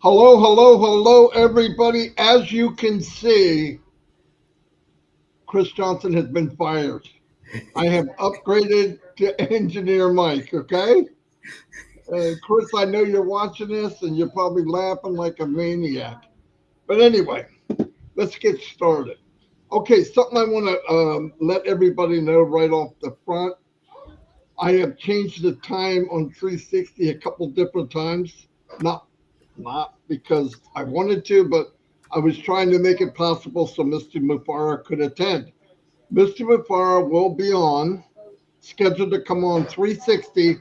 Hello, hello, hello, everybody. As you can see, Chris Johnson has been fired. I have upgraded to engineer Mike, okay? Chris, I know you're watching this and you're probably laughing like a maniac. But anyway, let's get started. Okay, something I want to let everybody know right off the front. I have changed the time on 360 a couple different times. Not not because I wanted to, but I was trying to make it possible so Mr. Mufara could attend. Mr. Mufara will be on, scheduled to come on 360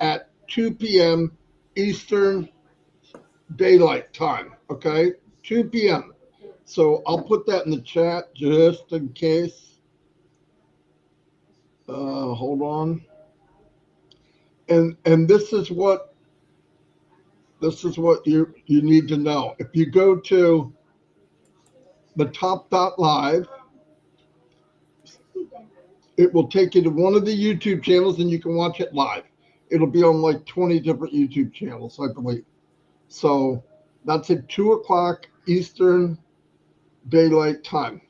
at 2 p.m. Eastern Daylight Time. Okay, 2 p.m. So I'll put that in the chat just in case. Hold on. And this is what you need to know. If you go to the top.live, it will take you to one of the YouTube channels and you can watch it live. It'll be on like 20 different YouTube channels, I believe. So that's at 2 o'clock Eastern Daylight Time.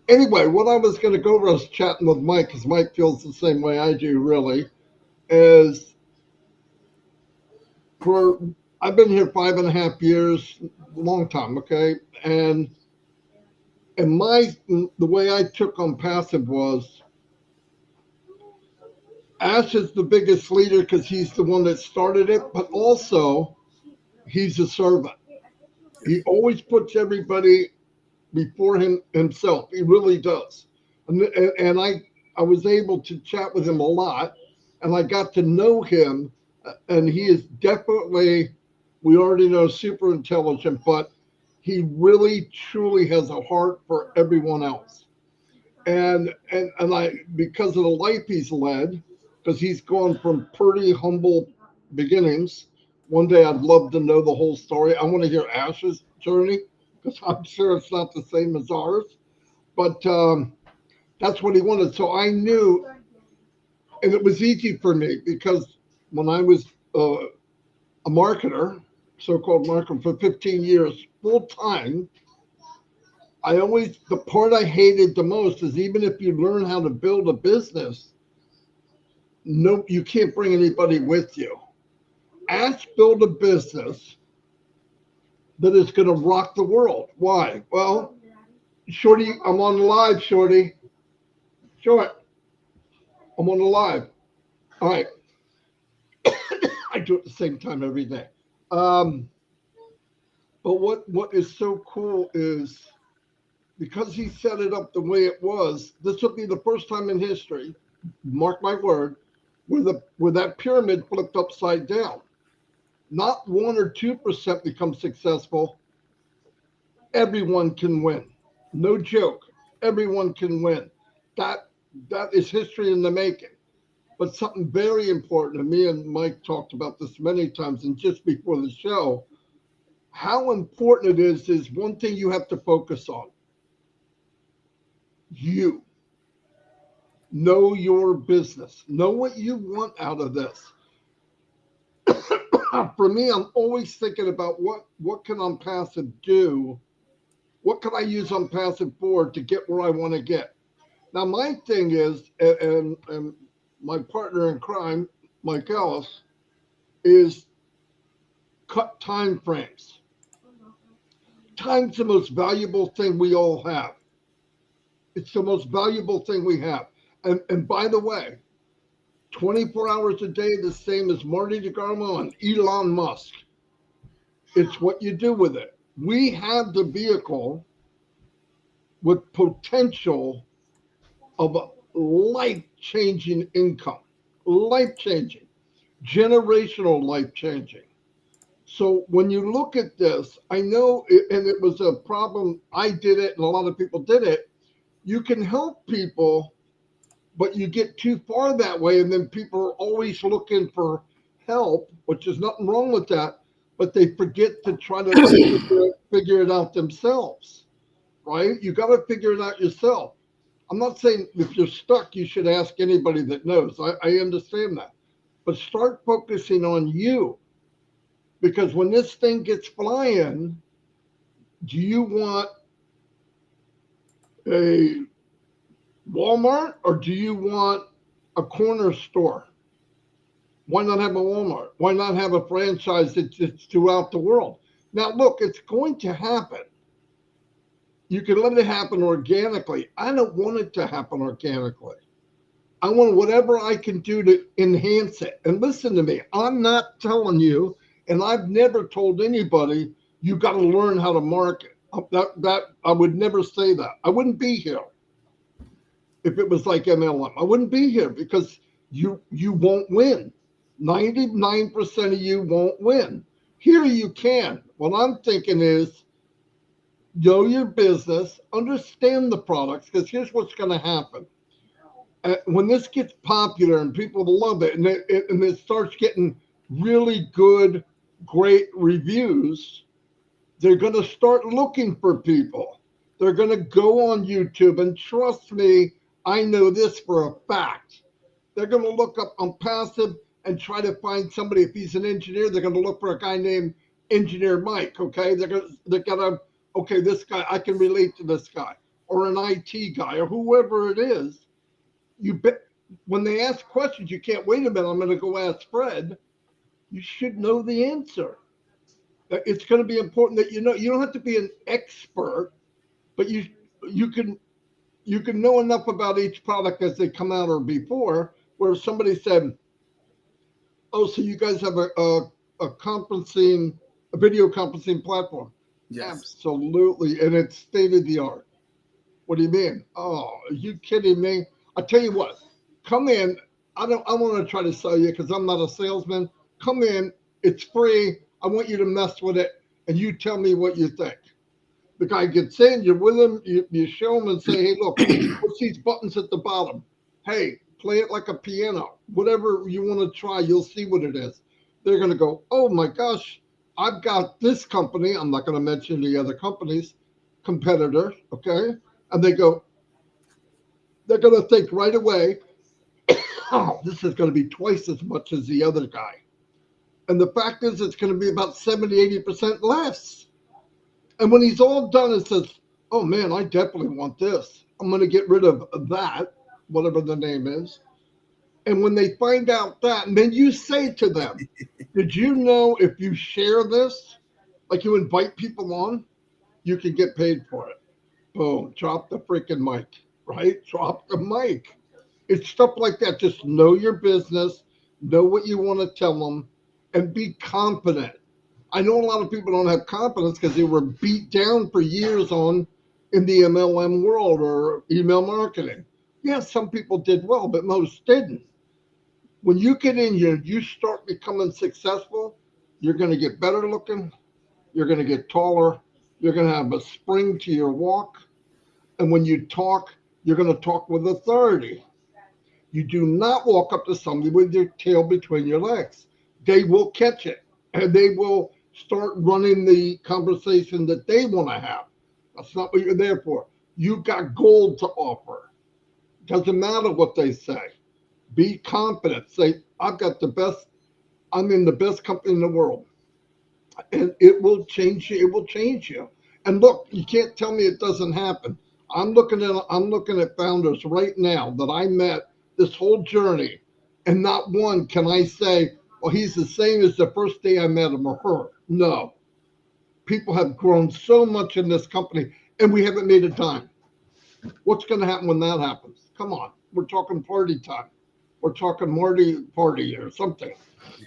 Anyway, what I was going to go over, I was chatting with Mike because Mike feels the same way I do, really, is for I've been here 5.5 years, long time, okay? And the way I took on passive was Ash is the biggest leader because he's the one that started it, but also he's a servant. He always puts everybody before himself. He really does. And I was able to chat with him a lot, and I got to know him. And he is definitely, we already know, super intelligent, but he really truly has a heart for everyone else. And I, because of the life he's led, because he's gone from pretty humble beginnings. One day I'd love to know the whole story. I want to hear Ash's journey because I'm sure it's not the same as ours. But that's what he wanted. So I knew, and it was easy for me because when I was a marketer, so-called marketer for 15 years, full time, the part I hated the most is even if you learn how to build a business, no, you can't bring anybody with you. Ask build a business that is going to rock the world. Why? Well, Shorty, I'm on the live, Shorty. Short, I'm on the live. All right. I do it at the same time every day. Um, but what is so cool is because he set it up the way it was, this will be the first time in history, mark my word, where that pyramid flipped upside down. Not 1 or 2% become successful. Everyone can win. No joke. Everyone can win. That that is history in the making. But something very important, and me and Mike talked about this many times, and just before the show, how important it is one thing you have to focus on. You know your business. Know what you want out of this. For me, I'm always thinking about what can Onpassive do? What can I use Onpassive for to get where I want to get? Now, my thing is, and my partner in crime, Mike Ellis, is cut time frames. Time's the most valuable thing we all have. It's the most valuable thing we have. And by the way, 24 hours a day, the same as Marty DeGarmo and Elon Musk. It's what you do with it. We have the vehicle with potential of a life changing income, life changing, generational life changing. So when you look at this, I know, and it was a problem. I did it, and a lot of people did it. You can help people, but you get too far that way, and then people are always looking for help, which is nothing wrong with that, but they forget to try to figure it out themselves, right? You got to figure it out yourself. I'm not saying if you're stuck, you should ask anybody that knows. I understand that. But start focusing on you. Because when this thing gets flying, do you want a Walmart or do you want a corner store? Why not have a Walmart? Why not have a franchise that's throughout the world? Now, look, it's going to happen. You can let it happen organically. I don't want it to happen organically. I want whatever I can do to enhance it. And listen to me, I'm not telling you, and I've never told anybody, you got to learn how to market. That I would never say that. I wouldn't be here if it was like MLM. I wouldn't be here because you won't win. 99% of you won't win. Here you can. What I'm thinking is know your business, understand the products, because here's what's going to happen. When this gets popular and people love it, and it starts getting really good, great reviews, they're going to start looking for people. They're going to go on YouTube, and trust me, I know this for a fact. They're going to look up Onpassive and try to find somebody. If he's an engineer, they're going to look for a guy named Engineer Mike. Okay, they're gonna okay, this guy, I can relate to this guy, or an IT guy, or whoever it is. You bet. When they ask questions, you can't wait a minute. I'm going to go ask Fred. You should know the answer. It's going to be important that you know. You don't have to be an expert, but you can you can know enough about each product as they come out or before. Where somebody said, "Oh, so you guys have a video conferencing platform?" Yes. Absolutely, and it's state of the art. What do you mean? Oh, are you kidding me? I tell you what, come in. I want to try to sell you because I'm not a salesman. Come in. It's free. I want you to mess with it, and you tell me what you think. The guy gets in. You're with him. You show him and say, "Hey, look, what's these buttons at the bottom? Hey, play it like a piano. Whatever you want to try, you'll see what it is." They're gonna go, "Oh my gosh, I've got this company. I'm not gonna mention the other companies, competitors, okay?" And they're going to think right away, oh, this is going to be twice as much as the other guy. And the fact is, it's going to be about 70, 80% less. And when he's all done and says, oh man, I definitely want this, I'm going to get rid of that, whatever the name is. And when they find out that, and then you say to them, did you know if you share this, like you invite people on, you can get paid for it? Boom, drop the freaking mic, right? Drop the mic. It's stuff like that. Just know your business, know what you want to tell them, and be confident. I know a lot of people don't have confidence because they were beat down for years on in the MLM world or email marketing. Yeah, some people did well, but most didn't. When you get in here, you start becoming successful, you're going to get better looking, you're going to get taller, you're going to have a spring to your walk. And when you talk, you're going to talk with authority. You do not walk up to somebody with your tail between your legs. They will catch it and they will start running the conversation that they want to have. That's not what you're there for. You got gold to offer. Doesn't matter what they say. Be confident. Say, I've got the best, I'm in the best company in the world. And it will change you. It will change you. And look, you can't tell me it doesn't happen. I'm looking at founders right now that I met this whole journey, and not one can I say, well, he's the same as the first day I met him or her. No, people have grown so much in this company, and we haven't made a dime. What's going to happen when that happens? Come on, we're talking party time. We're talking Marty party or something.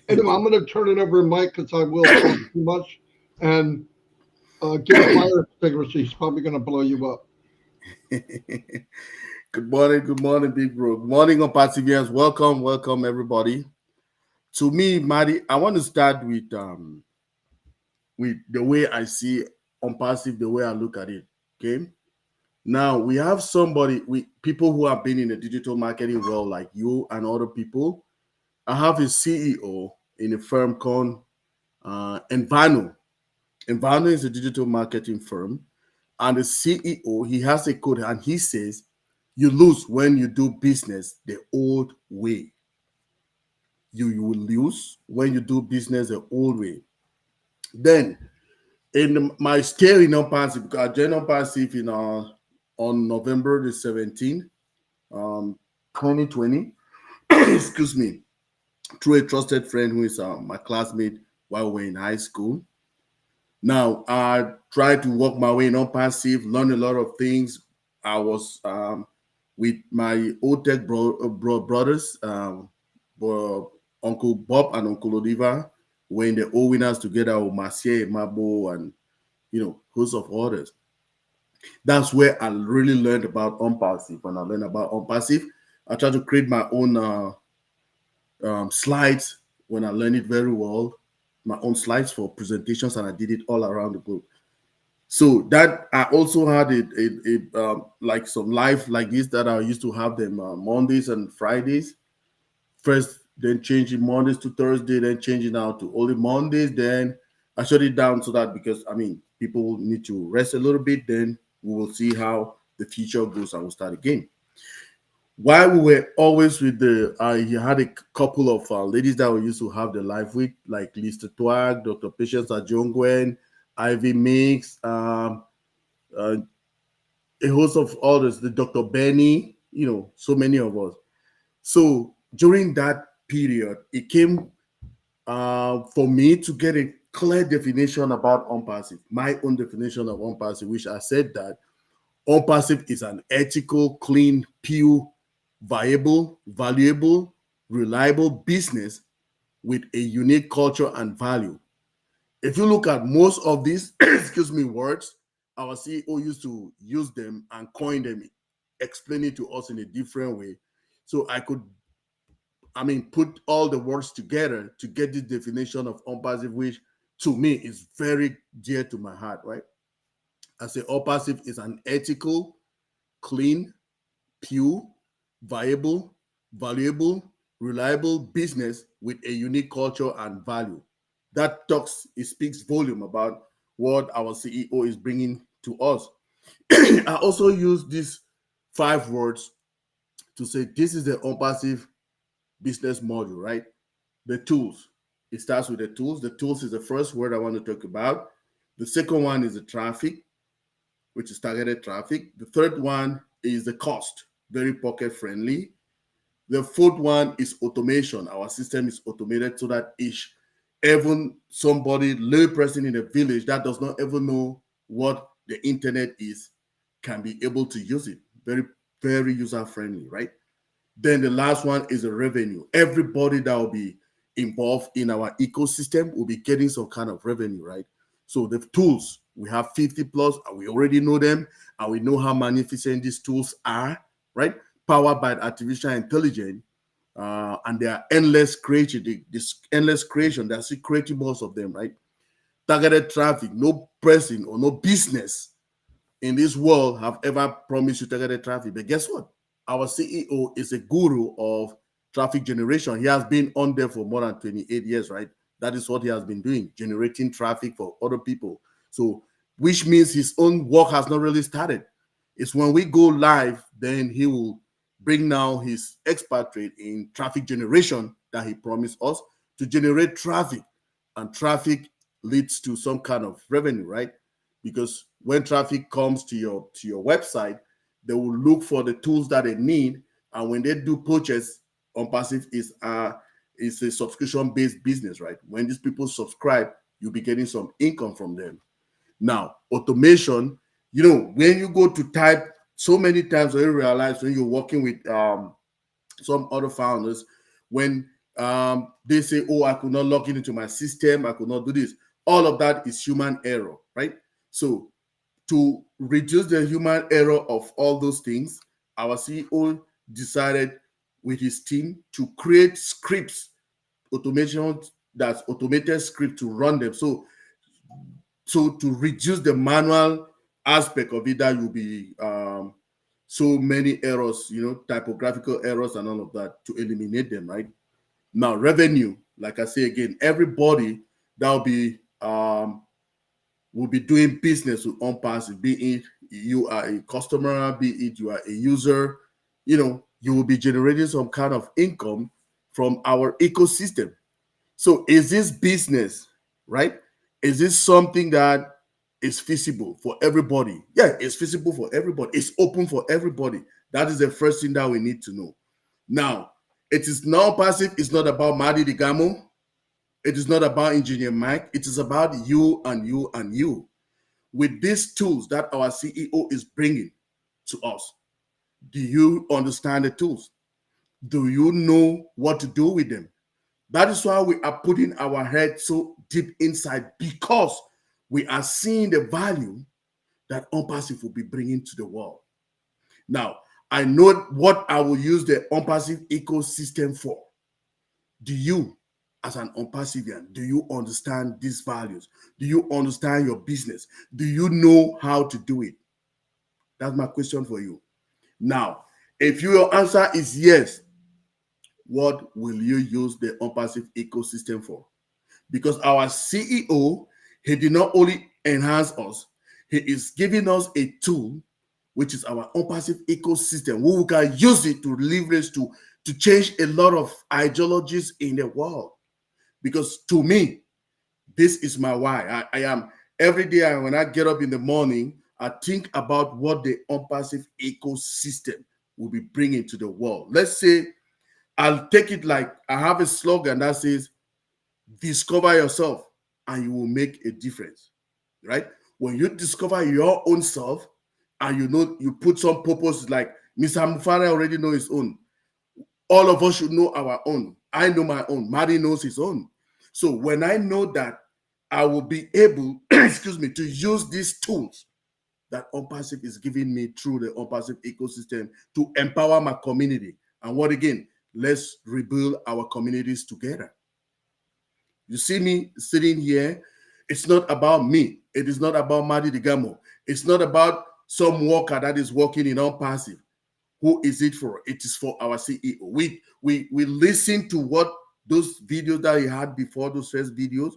Anyway, I'm going to turn it over to Mike because I will talk too much, and get a fire extinguisher. He's probably going to blow you up. Good morning, big bro. Good morning, Onpassivians. Welcome, everybody. To me, Marty, I want to start with the way I see Onpassive, the way I look at it. Okay. Now we have we people who have been in the digital marketing world like you and other people. I have a CEO in a firm called Envano. Envano is a digital marketing firm, and the CEO he has a code, and he says you lose when you do business the old way. You will lose when you do business the old way. Then my stay in Onpassive, because I joined Onpassive in on November the 17th, 2020. Excuse me, through a trusted friend who is my classmate while we were in high school. Now I tried to work my way in Onpassive, learn a lot of things. I was with my old tech brothers, Uncle Bob and Uncle Odiva, were in the O winners together with Marcier, Mabo, and host of others. That's where I really learned about Onpassive. When I learned about Onpassive, I tried to create my own slides when I learned it very well, my own slides for presentations, and I did it all around the globe. So that I also had like some live like this that I used to have them Mondays and Fridays. First, then changing Mondays to Thursday, then changing out to only Mondays. Then I shut it down so that because I mean people need to rest a little bit. Then we will see how the future goes and we'll start again. While we were always with he had a couple of ladies that we used to have the live with, like Lista Twag, Dr. Patience Ajongwen, Ivy Mix, uh, a host of others, the Dr. Benny, so many of us. So during that period, it came for me to get a clear definition about Onpassive, my own definition of Onpassive, which I said that Onpassive is an ethical, clean, pure, viable, valuable, reliable business with a unique culture and value. If you look at most of these, excuse me, words, our CEO used to use them and coin them, explain it to us in a different way. So put all the words together to get this definition of Onpassive, which to me is very dear to my heart, right? I say Onpassive is an ethical, clean, pure, viable, valuable, reliable business with a unique culture and value. It speaks volume about what our CEO is bringing to us. I also use these 5 words to say this is the Onpassive business model, right? The tools. It starts with the tools. The tools is the first word I want to talk about. The second one is the traffic, which is targeted traffic. The third one is the cost, very pocket friendly. The fourth one is automation. Our system is automated so that even somebody, lay person in a village that does not ever know what the internet is, can be able to use it. Very, very user friendly, right? Then the last one is the revenue. Everybody that will be involved in our ecosystem will be getting some kind of revenue, right? So the tools, we have 50 plus, and we already know them, and we know how magnificent these tools are, right? Powered by artificial intelligence, and they are endless creation. This endless creation, they're still creating most of them, right? Targeted traffic, no person or no business in this world have ever promised you targeted traffic. But guess what? Our CEO is a guru of traffic generation. He has been on there for more than 28 years, right? That is what he has been doing, generating traffic for other people. So, which means his own work has not really started. It's when we go live, then he will bring now his expatriate in traffic generation that he promised us to generate traffic. And traffic leads to some kind of revenue, right? Because when traffic comes to your website, they will look for the tools that they need, and when they do purchase, Onpassive is a subscription-based business, right? When these people subscribe, you'll be getting some income from them. Now, automation, when you go to type so many times, you realize when you're working with some other founders, when they say, "Oh, I could not log into my system, I could not do this." All of that is human error, right? So to reduce the human error of all those things, our CEO decided with his team to create scripts, automation that's automated script to run them. So to reduce the manual aspect of it, that will be so many errors, typographical errors and all of that, to eliminate them, right? Now, revenue, like I say again, everybody that will be doing business with Onpassive, be it you are a customer, be it you are a user, you will be generating some kind of income from our ecosystem. So is this business, right? Is this something that is feasible for everybody? Yeah, it's feasible for everybody. It's open for everybody. That is the first thing that we need to know. Now, it is non-passive. It's not about Marty Digamo. It is not about Engineer Mike. It is about you and you and you. With these tools that our CEO is bringing to us, do you understand the tools? Do you know what to do with them? That is why we are putting our head so deep inside, because we are seeing the value that Onpassive will be bringing to the world. Now, I know what I will use the Onpassive ecosystem for. Do you, as an Onpassivian, do you understand these values? Do you understand your business? Do you know how to do it? That's my question for you. Now, if your answer is yes, what will you use the Onpassive ecosystem for? Because our CEO, he did not only enhance us, he is giving us a tool, which is our Onpassive ecosystem, where we can use it to leverage to change a lot of ideologies in the world. Because to me, this is my why. I am every day when I get up in the morning, I think about what the Onpassive ecosystem will be bringing to the world. Let's say I'll take it like I have a slogan that says, discover yourself and you will make a difference, right? When you discover your own self and you know you put some purpose, like Mr. Mufara already know his own. All of us should know our own. I know my own. Marty knows his own. So when I know that, I will be able, excuse me, to use these tools that Onpassive is giving me through the Onpassive ecosystem to empower my community. And what again? Let's rebuild our communities together. You see me sitting here, it's not about me. It is not about Marty Digamo. It's not about some worker that is working in Onpassive. Who is it for? It is for our CEO. We listen to what those videos that he had before, those first videos.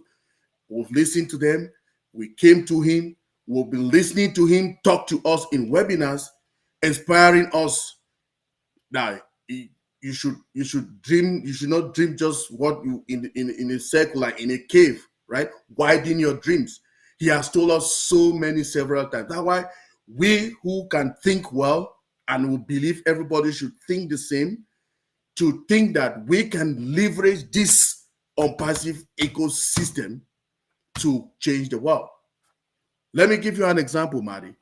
We've listened to them. We came to him. We've been listening to him talk to us in webinars, inspiring us that you should dream. You should not dream just what you in a circle, like in a cave, right? Widen your dreams. He has told us so many several times. That's why we who can think well and we believe everybody should think the same, to think that we can leverage this Onpassive ecosystem to change the world. Let me give you an example, Marty.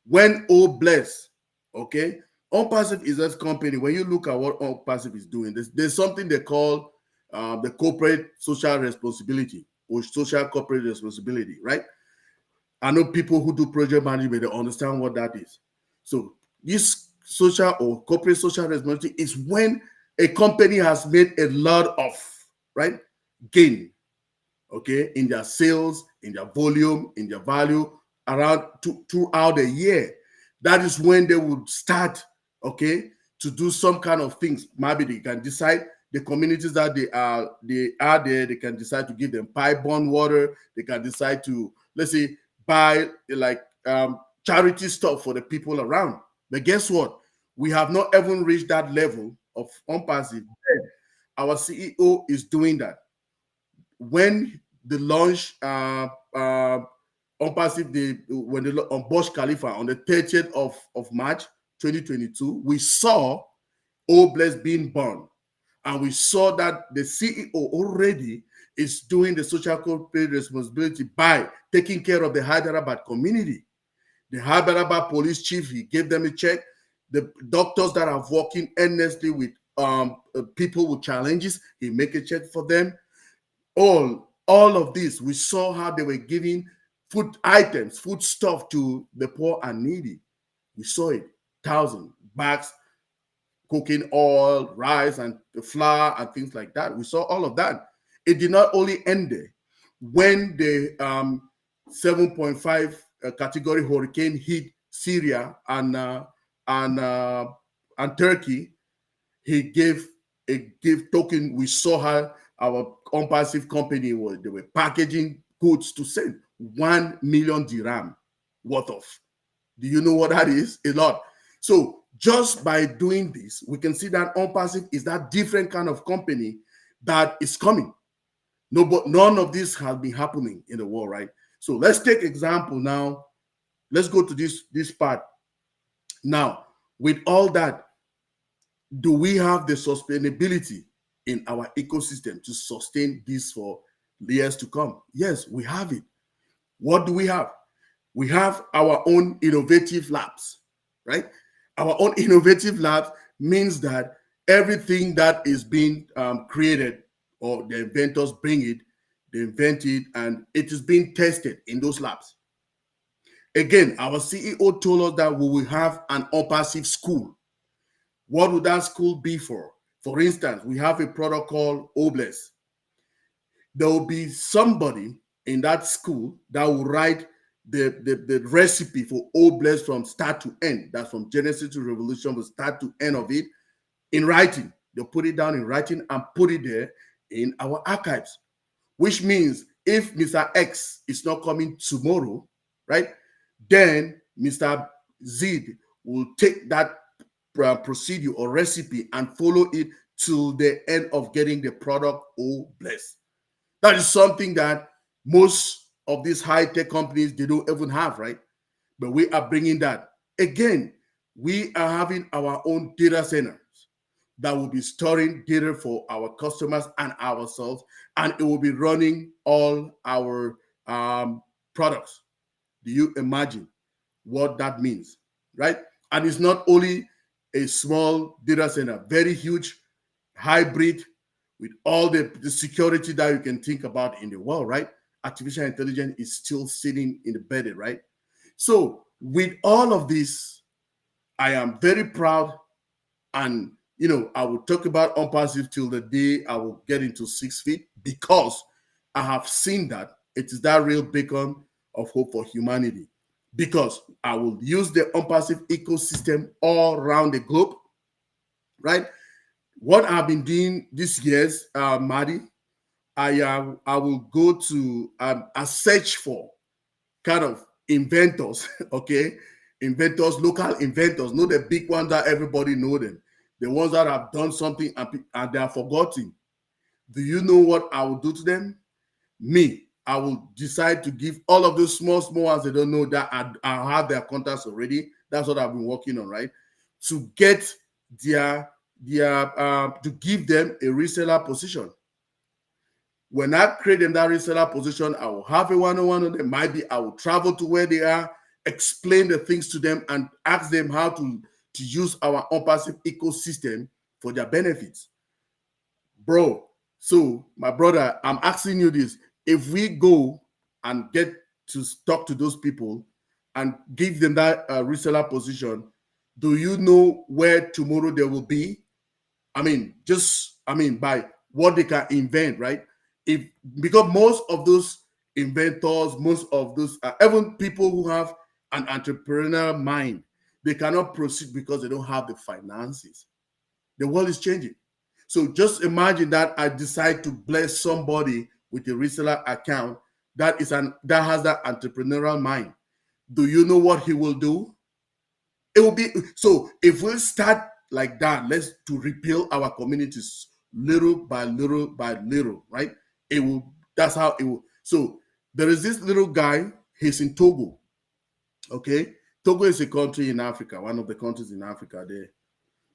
When Bless, okay, Onpassive is a company. When you look at what Onpassive is doing, there's something they call the corporate social responsibility or social corporate responsibility, right? I know people who do project management, they understand what that is. So this social or corporate social responsibility is when a company has made a lot of, right, gain, okay, in their sales, in their volume, in their value throughout the year. That is when they would start, okay, to do some kind of things. Maybe they can decide the communities that they are there, they can decide to give them pipe-borne water. They can decide to, let's say, buy like charity stuff for the people around. But guess what? We have not even reached that level of Onpassive. Our CEO is doing that. When the launch Onpassive, on Burj Khalifa on the 30th of March 2022, we saw Bless being born. And we saw that the CEO already is doing the social corporate responsibility by taking care of the Hyderabad community. The Hyderabad police chief, he gave them a check. The doctors that are working endlessly with people with challenges, he make a check for them. All of this, we saw how they were giving food items, food stuff to the poor and needy. We saw it, 1,000 bags, cooking oil, rice, and the flour, and things like that. We saw all of that. It did not only end there. When the 7.5 category hurricane hit Syria and Turkey, he gave a gift token. We saw how our Onpassive company they were packaging goods to send 1 million dirham worth of. Do you know what that is? A lot. So just by doing this, we can see that Onpassive is that different kind of company that is coming. No, but none of this has been happening in the world, right? So let's take example now. Let's go to this part now. With all that, do we have the sustainability in our ecosystem to sustain this for years to come? Yes, we have it. What do we have? We have our own innovative labs, right? Our own innovative labs means that everything that is being created, or the inventors bring it, they invent it, and it is being tested in those labs. Again, our CEO told us that we will have an Onpassive school. What would that school be for? For instance, we have a product called Obless. There will be somebody in that school that will write the recipe for Obless from start to end. That's from Genesis to Revolution, from start to end of it, in writing. They'll put it down in writing and put it there in our archives, which means if Mr. X is not coming tomorrow, right, then Mr. Z will take that procedure or recipe and follow it till the end of getting the product. Oh, bless. That is something that most of these high-tech companies, they don't even have, right? But we are bringing that. Again, we are having our own data centers that will be storing data for our customers and ourselves, and it will be running all our products. Do you imagine what that means, right? And it's not only a small data center, very huge, hybrid, with all the security that you can think about in the world, right? Artificial intelligence is still sitting in the bed, right? So with all of this, I am very proud, and I will talk about Onpassive till the day I will get into 6 feet, because I have seen that it is that real beacon of hope for humanity. Because I will use the Onpassive ecosystem all around the globe, right? What I've been doing this years, Marty, I will go to a search for kind of inventors, okay? Inventors, local inventors, not the big ones that everybody know them. The ones that have done something and they are forgotten. Do you know what I will do to them? Me, I will decide to give all of those small ones they don't know, that I have their contacts already. That's what I've been working on, right? To get their to give them a reseller position. When I create them that reseller position, I will have a one-on-one with them. Might be I will travel to where they are, explain the things to them, and ask them how to use our Onpassive ecosystem for their benefits. Bro, so my brother, I'm asking you this. If we go and get to talk to those people and give them that reseller position, do you know where tomorrow they will be? By what they can invent, right? If Because most of those inventors, most of those even people who have an entrepreneurial mind, they cannot proceed because they don't have the finances. The world is changing. So just imagine that I decide to bless somebody with a reseller account that has that entrepreneurial mind. Do you know what he will do? It will be so. If we start like that, let's to rebuild our communities little by little by little, right? It will. That's how it will. So there is this little guy. He's in Togo. Okay, Togo is a country in Africa, one of the countries in Africa. There.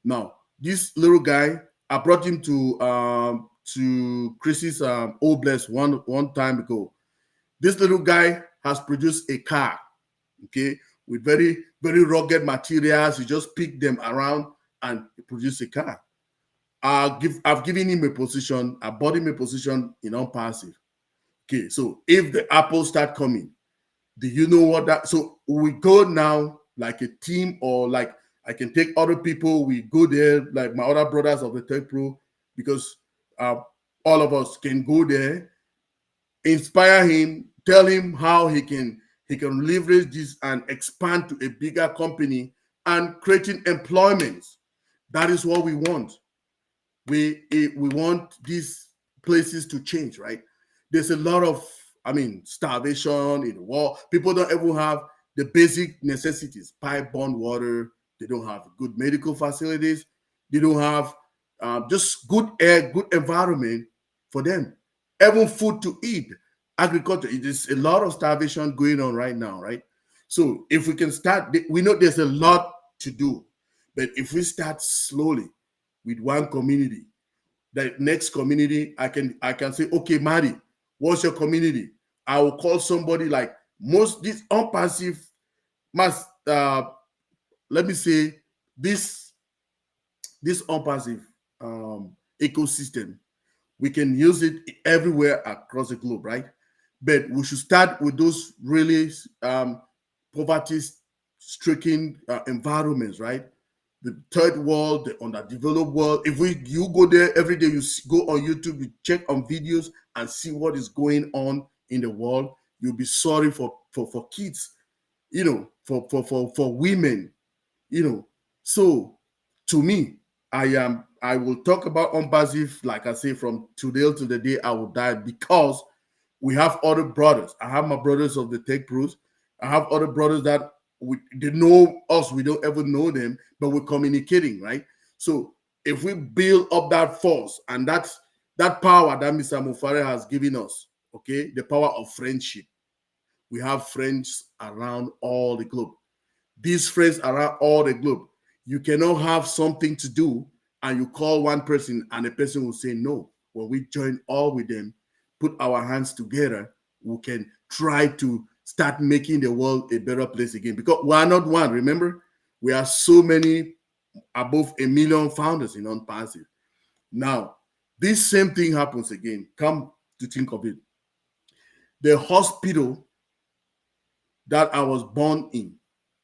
Now, this little guy, I brought him to Chris's Old Bless one time ago. This little guy has produced a car, okay, with very, very rugged materials. He just picked them around and produced a car. I've given him a position. I bought him a position in Onpassive. Okay, so if the apples start coming, do you know what that? So we go now like a team, or like I can take other people. We go there, like my other brothers of the Tech Pro, because all of us can go there, inspire him, tell him how he can leverage this and expand to a bigger company and creating employment. That is what we want. We want these places to change, right? There's a lot of starvation in the world. People don't even have the basic necessities: pipe-borne water. They don't have good medical facilities. They don't have just good air, good environment for them. even food to eat. Agriculture, it is a lot of starvation going on right now, right? So if we can start, we know there's a lot to do, but if we start slowly with one community, the next community, I can say, okay, Marty, what's your community? I will call somebody like most this Onpassive must let me say this Onpassive ecosystem, we can use it everywhere across the globe, right? But we should start with those really poverty-stricken environments, right? The third world, the underdeveloped world. If you go there every day, you go on YouTube, you check on videos and see what is going on in the world. You'll be sorry for kids, for women, you know. So to me, I will talk about Onpassive, like I say, from today to the day I will die, because we have other brothers. I have my brothers of the Tech Pros. I have other brothers that they know us. We don't ever know them, but we're communicating, right? So if we build up that force and that power that Mr. Mufare has given us, okay, the power of friendship. We have friends around all the globe. These friends around all the globe. You cannot have something to do and you call one person and the person will say no. When we join all with them, put our hands together, we can try to start making the world a better place again. Because we are not one, remember? We are so many, above 1 million founders in Onpassive. Now, this same thing happens again. Come to think of it. The hospital that I was born in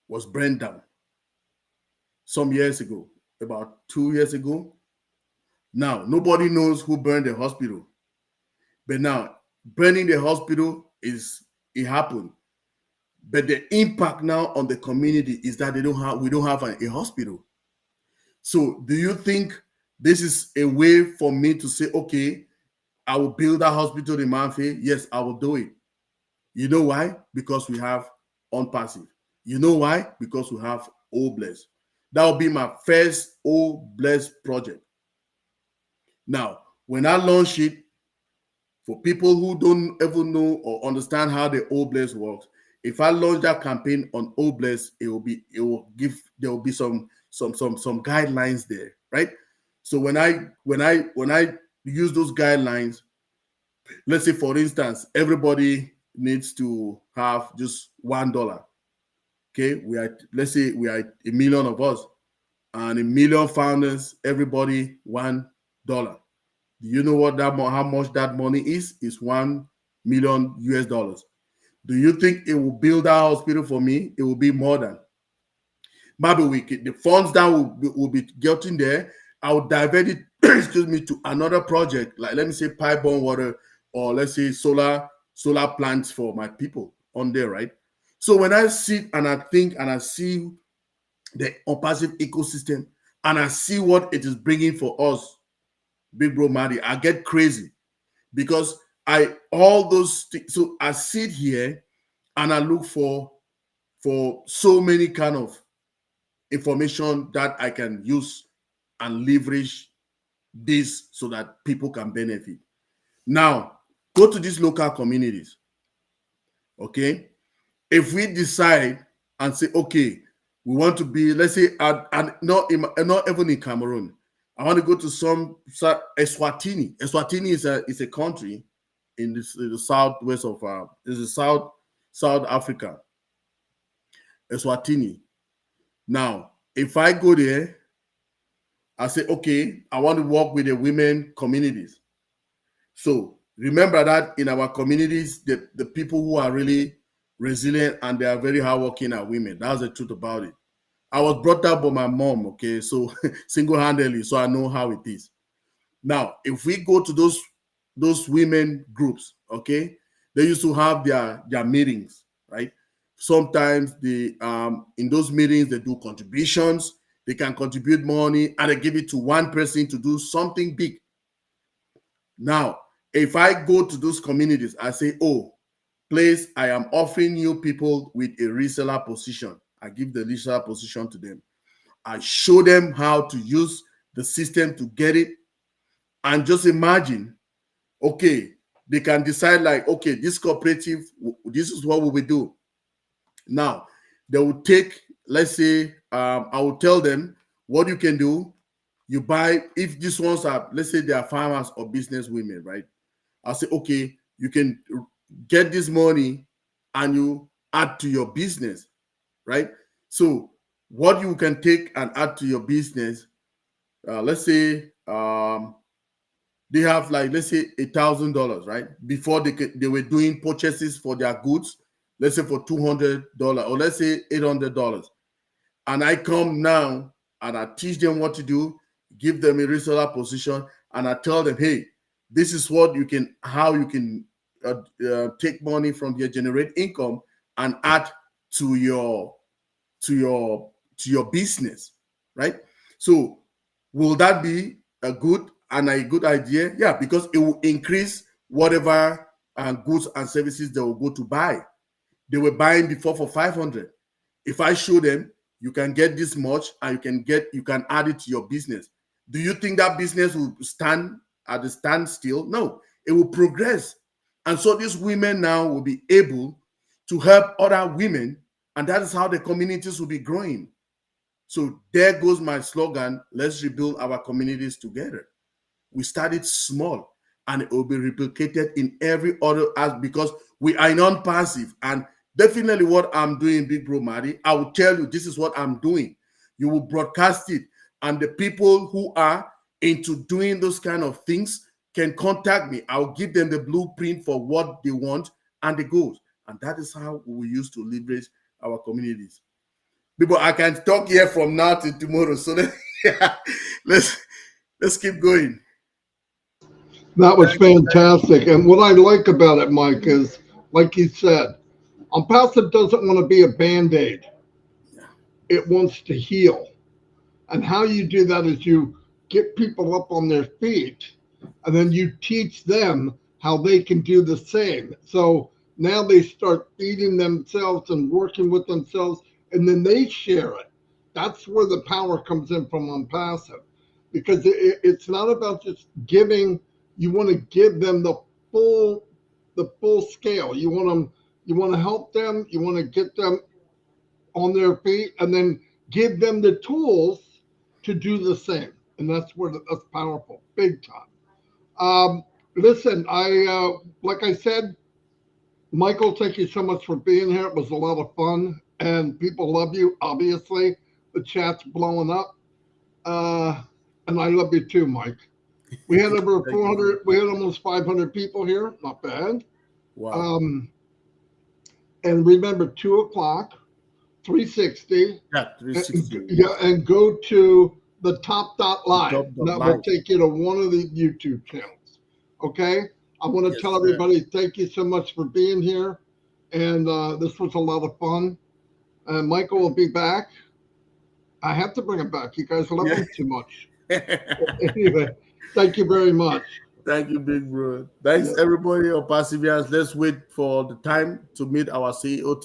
was burned down some years ago, about 2 years ago. Now, nobody knows who burned the hospital. But now, burning the hospital it happened. But the impact now on the community is that we don't have a hospital. So do you think this is a way for me to say, okay, I will build a hospital in Manfe? Yes, I will do it. You know why? Because we have Onpassive. You know why? Because we have Obless. That will be my first Obless project. Now, when I launch it, for people who don't ever know or understand how the Obless works, if I launch that campaign on Obless, there will be some guidelines there, right? So when I use those guidelines, let's say for instance, everybody needs to have just $1. Okay, let's say we are 1 million of us, and 1 million founders, everybody $1. Do you know how much that money is? It's 1 million US dollars. Do you think it will build a hospital for me? It will be more than. Maybe the funds that will be getting there, I will divert it, excuse me, to another project, like let me say pipe-borne water, or let's say solar plants for my people on there, right? So when I sit and I think and I see the Onpassive ecosystem and I see what it is bringing for us, big bro Marty, I get crazy because all those things. So I sit here and I look for so many kind of information that I can use and leverage this so that people can benefit. Now, go to these local communities. Okay, if we decide and say, okay, we want to be, let's say, not even in Cameroon. I want to go to some Eswatini. Eswatini is a country in the southwest of is the South Africa. Eswatini. Now, if I go there, I say, okay, I want to work with the women communities. So remember that in our communities, the people who are really resilient and they are very hardworking are women. That's the truth about it. I was brought up by my mom, okay, so single-handedly, so I know how it is. Now, if we go to those women groups, okay, they used to have their meetings, right? Sometimes in those meetings they do contributions. They can contribute money and they give it to one person to do something big. Now, if I go to those communities, I say, oh, please, I am offering you people with a reseller position. I give the reseller position to them. I show them how to use the system to get it. And just imagine, okay, they can decide like, okay, this cooperative, this is what we will do. Now, they will take, let's say, I will tell them what you can do. You buy, if these ones are, let's say they are farmers or business women, right? I'll say, okay, you can get this money and you add to your business, right? So what you can take and add to your business, let's say they have like, let's say $1,000, right? Before they were doing purchases for their goods, let's say for $200 or let's say $800. And I come now and I teach them what to do, give them a reseller position, and I tell them, hey, this is what you can, how you can take money from your generate income and add to your to your to your business, right? So will that be a good idea? Yeah, because it will increase whatever goods and services they will go to buy. They were buying before for 500. If I show them you can get this much and you can add it to your business, do you think that business will stand at the standstill? No, it will progress. And so these women now will be able to help other women, and that is how the communities will be growing. So there goes my slogan: let's rebuild our communities together. We started small and it will be replicated in every other aspect because we are non-passive. And definitely what I'm doing, Big Bro Marty, I will tell you this is what I'm doing. You will broadcast it, and the people who are into doing those kind of things can contact me. I'll give them the blueprint for what they want and the goals. And that is how we use to leverage our communities. People, I can talk here from now to tomorrow. So let's let's keep going. That was fantastic. And what I like about it, Mike, is like you said, Onpassive doesn't want to be a band aid, it wants to heal. And how you do that is you get people up on their feet and then you teach them how they can do the same. So now they start feeding themselves and working with themselves, and then they share it. That's where the power comes in from Onpassive, because it's not about just giving. You want to give them the full scale. You want to help them. You want to get them on their feet, and then give them the tools to do the same. And that's where that's powerful, big time. Listen, like I said, Michael, thank you so much for being here. It was a lot of fun, and people love you. Obviously, the chat's blowing up, uh, and I love you too, Mike. We had over Thank you. 400. We had almost 500 people here. Not bad. Wow. Um, and remember, 2 o'clock, 360. Yeah, 360. Yeah, and go to the top dot live. Top That will live. take you to one of the YouTube channels. Okay. I want to Yes, tell sir. everybody thank you so much for being here, and this was a lot of fun. And Michael will be back. I have to bring him back. You guys love Yeah. him too much. Anyway, thank you very much. Thank you, big bro. Thanks Yeah. everybody on Perseverance. Let's wait for the time to meet our CEO